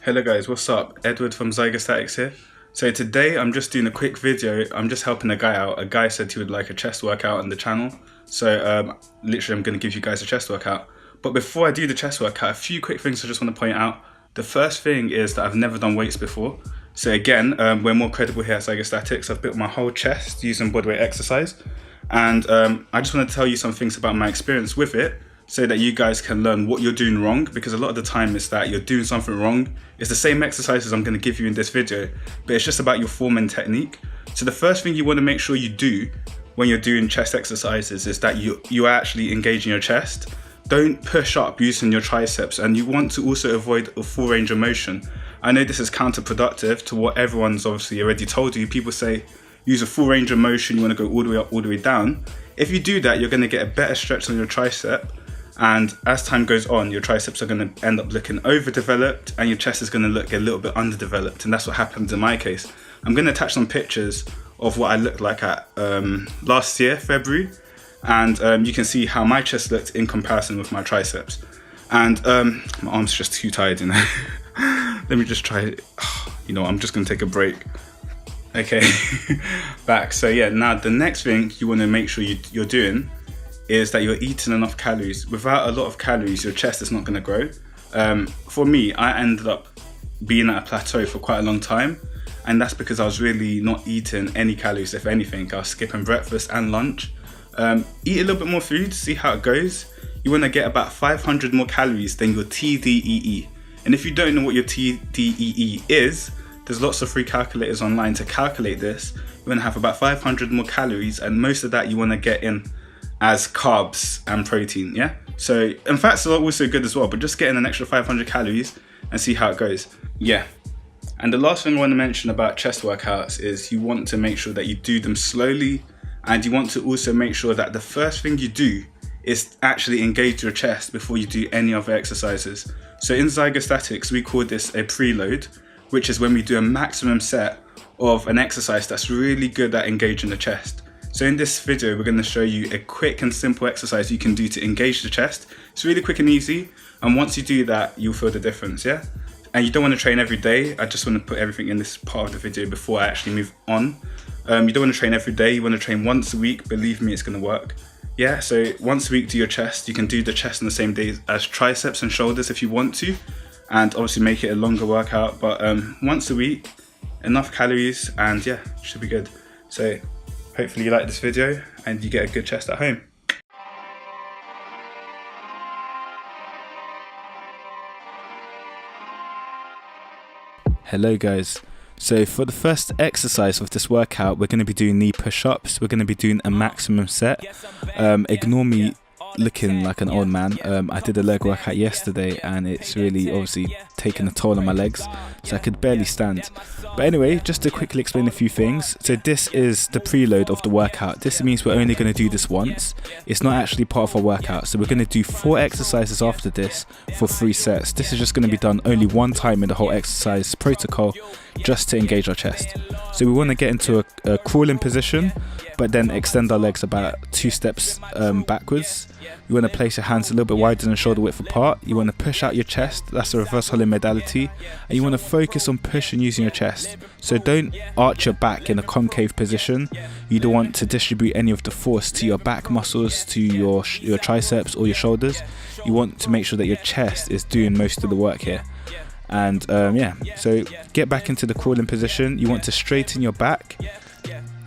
Hello guys, what's up? Edward from Zygostatics here. So today I'm just doing a quick video. I'm just helping a guy out. A guy said he would like a chest workout on the channel. So literally I'm going to give you guys a chest workout. But before I do the chest workout, a few quick things I just want to point out. The first thing is that I've never done weights before. So again, we're more credible here at Zygostatics. I've built my whole chest using bodyweight exercise. And I just want to tell you some things about my experience with it, so that you guys can learn what you're doing wrong, because a lot of the time it's that you're doing something wrong. It's the same exercises I'm going to give you in this video, but it's just about your form and technique. So the first thing you want to make sure you do when you're doing chest exercises is that you are actually engaging your chest. Don't push up using your triceps, and you want to also avoid a full range of motion. I know this is counterproductive to what everyone's obviously already told you. People say use a full range of motion, you want to go all the way up, all the way down. If you do that, you're going to get a better stretch on your tricep. And as time goes on, your triceps are going to end up looking overdeveloped and your chest is going to look a little bit underdeveloped. And that's what happened in my case. I'm going to attach some pictures of what I looked like at last year, February. And you can see how my chest looked in comparison with my triceps. And my arm's just too tired, you know. Let me just try it. You know, I'm just going to take a break. Okay, back. So yeah, now the next thing you want to make sure you're doing is that you're eating enough calories. Without a lot of calories, your chest is not going to grow. For me, I ended up being at a plateau for quite a long time, and that's because I was really not eating any calories. If anything, I was skipping breakfast and lunch. Eat a little bit more food, see how it goes. You want to get about 500 more calories than your TDEE. And if you don't know what your TDEE is, there's lots of free calculators online to calculate this. You want to have about 500 more calories, and most of that you want to get in as carbs and protein, yeah? So, and fats are also good as well, but just getting an extra 500 calories and see how it goes. Yeah. And the last thing I want to mention about chest workouts is you want to make sure that you do them slowly, and you want to also make sure that the first thing you do is actually engage your chest before you do any other exercises. So in Zygostatics, we call this a preload, which is when we do a maximum set of an exercise that's really good at engaging the chest. So in this video, we're going to show you a quick and simple exercise you can do to engage the chest. It's really quick and easy, and once you do that, you'll feel the difference, yeah? And you don't want to train every day. I just want to put everything in this part of the video before I actually move on. You don't want to train every day, you want to train once a week. Believe me, it's going to work. Yeah, so once a week do your chest. You can do the chest on the same day as triceps and shoulders if you want to, and obviously make it a longer workout, but once a week, enough calories, and yeah, should be good. So hopefully you like this video and you get a good chest at home. Hello guys, so for the first exercise of this workout, we're going to be doing knee push-ups. We're going to be doing a maximum set. Ignore me looking like an old man. I did a leg workout yesterday and it's really obviously taken a toll on my legs, so I could barely stand. But anyway, just to quickly explain a few things. So this is the preload of the workout. This means we're only going to do this once. It's not actually part of our workout. So we're going to do 4 exercises after this for 3 sets. This is just going to be done only one time in the whole exercise protocol, just to engage our chest. So we want to get into a crawling position, but then extend our legs about 2 steps backwards. You want to place your hands a little bit wider than shoulder width apart. You want to push out your chest, that's a reverse hollow modality, and you want to focus on pushing using your chest. So don't arch your back in a concave position. You don't want to distribute any of the force to your back muscles, to your triceps or your shoulders. You want to make sure that your chest is doing most of the work here. And yeah, so get back into the crawling position. You want to straighten your back,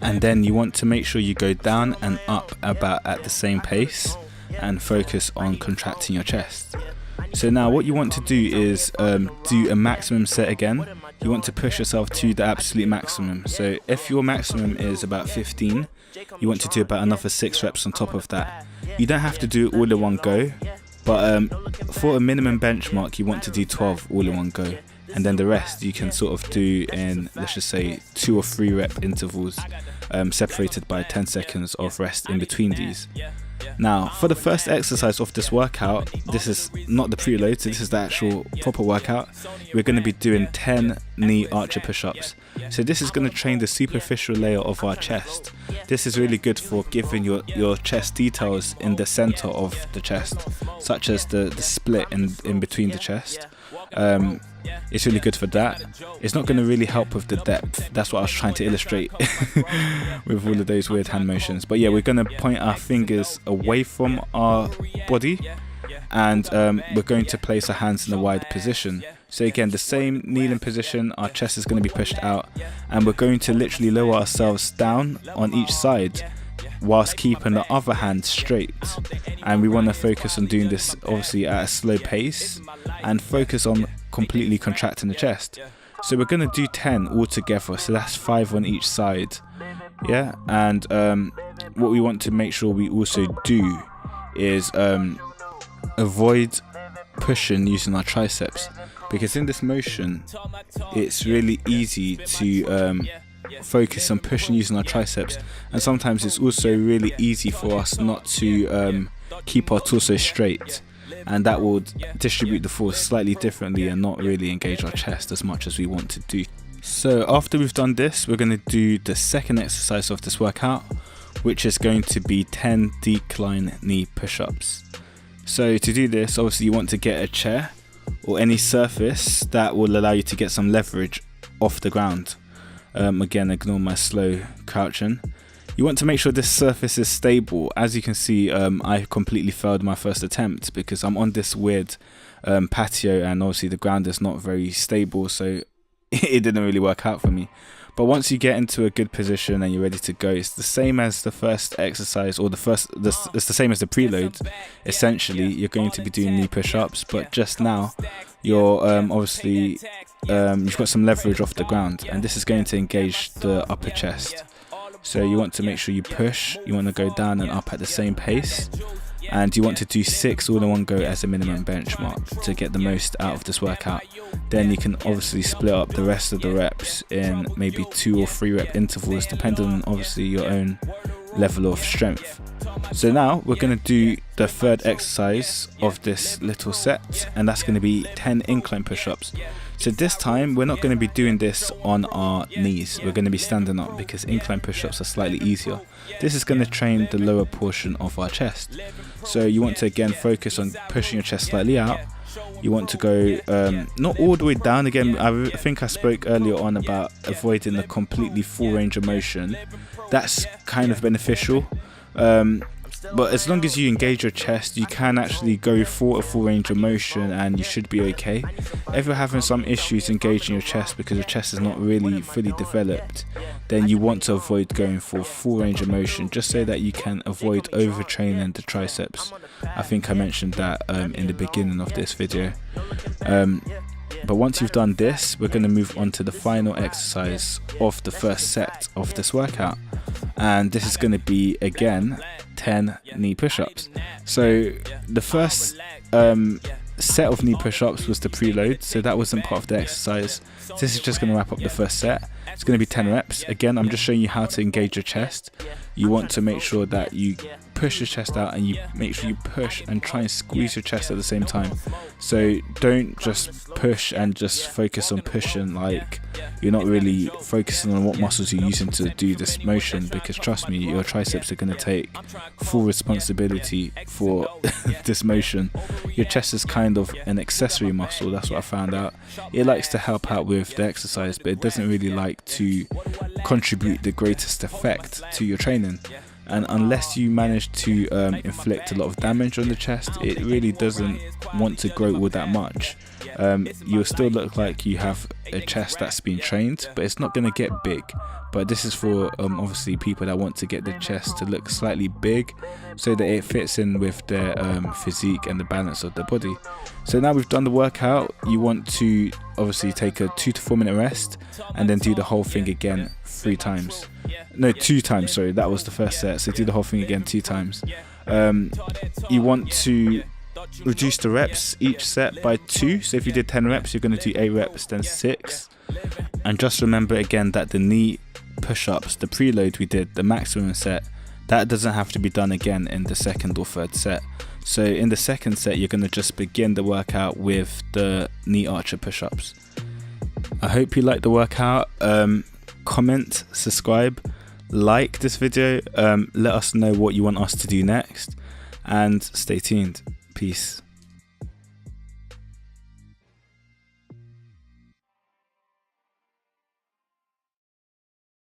and then you want to make sure you go down and up about at the same pace, and focus on contracting your chest. So now what you want to do is do a maximum set again. You want to push yourself to the absolute maximum. So if your maximum is about 15, you want to do about another 6 reps on top of that. You don't have to do it all in one go, but for a minimum benchmark, you want to do 12 all in one go. And then the rest you can sort of do in, let's just say, 2 or 3 rep intervals, separated by 10 seconds of rest in between these. Now, for the first exercise of this workout, this is not the preload, so this is the actual proper workout. We're going to be doing 10 knee archer push-ups. So this is going to train the superficial layer of our chest. This is really good for giving your chest details in the center of the chest, such as the split in between the chest. It's really good for that. It's not going to really help with the depth. That's what I was trying to illustrate with all of those weird hand motions. But yeah, we're going to point our fingers away from our body, and we're going to place our hands in a wide position. So again, the same kneeling position, our chest is going to be pushed out, and we're going to literally lower ourselves down on each side whilst keeping the other hand straight. And we want to focus on doing this obviously at a slow pace and focus on completely contracting the chest. So we're going to do 10 all together, so that's 5 on each side. Yeah, and what we want to make sure we also do is avoid pushing using our triceps, because in this motion it's really easy to focus on pushing using our triceps, and sometimes it's also really easy for us not to keep our torso straight, and that will distribute the force slightly differently and not really engage our chest as much as we want to do. So after we've done this, we're going to do the second exercise of this workout, which is going to be 10 decline knee push-ups. So to do this, obviously you want to get a chair or any surface that will allow you to get some leverage off the ground. Again, ignore my slow crouching. You want to make sure this surface is stable. As you can see, I completely failed my first attempt because I'm on this weird patio, and obviously the ground is not very stable, so it didn't really work out for me. But once you get into a good position and you're ready to go, it's the same as the first exercise, or it's the same as the preload. Essentially, you're going to be doing knee push-ups, but just now you're obviously you've got some leverage off the ground, and this is going to engage the upper chest. So you want to make sure you push, you want to go down and up at the same pace, and you want to do 6 all in one go as a minimum benchmark to get the most out of this workout. Then you can obviously split up the rest of the reps in maybe 2 or 3 rep intervals, depending on obviously your own level of strength. So now we're going to do the third exercise of this little set, and that's going to be 10 incline push-ups. So this time we're not going to be doing this on our knees, we're going to be standing up because incline push-ups are slightly easier. This is going to train the lower portion of our chest. So you want to again focus on pushing your chest slightly out. You want to go not all the way down. Again, I think I spoke earlier on about avoiding the completely full range of motion. That's kind of beneficial. But as long as you engage your chest, you can actually go for a full range of motion and you should be okay. If you're having some issues engaging your chest because your chest is not really fully developed, then you want to avoid going for full range of motion, just so that you can avoid overtraining the triceps. I think I mentioned that in the beginning of this video. But once you've done this, we're going to move on to the final exercise of the first set of this workout, and this is going to be again 10 knee push-ups. So the first set of knee push-ups was the preload, so that wasn't part of the exercise. This is just going to wrap up the first set. It's going to be 10 reps. Again, I'm just showing you how to engage your chest. You want to make sure that you push your chest out, and you make sure you push and try and squeeze your chest at the same time. So don't just push and just focus on pushing like you're not really focusing on what muscles you're using to do this motion, because trust me, your triceps are going to take full responsibility for this motion. Your chest is kind of an accessory muscle, that's what I found out. It likes to help out with the exercise, but it doesn't really like to contribute the greatest effect to your training. And unless you manage to inflict a lot of damage on the chest, it really doesn't want to grow all that much. You'll still look like you have a chest that's been trained, but it's not going to get big. But this is for obviously people that want to get the chest to look slightly big, so that it fits in with their physique and the balance of the body. So now we've done the workout, you want to obviously take a 2 to 4 minute rest, and then do the whole thing again 2 times, sorry, that was the first set. So do the whole thing again 2 times. You want to reduce the reps each set by 2. So if you did 10 reps, you're going to do 8 reps, then 6. And just remember again that the knee push-ups, the preload we did, the maximum set, that doesn't have to be done again in the second or third set. So in the second set, you're going to just begin the workout with the knee archer push-ups. I hope you liked the workout. Comment, subscribe, like this video, let us know what you want us to do next, and stay tuned. Peace.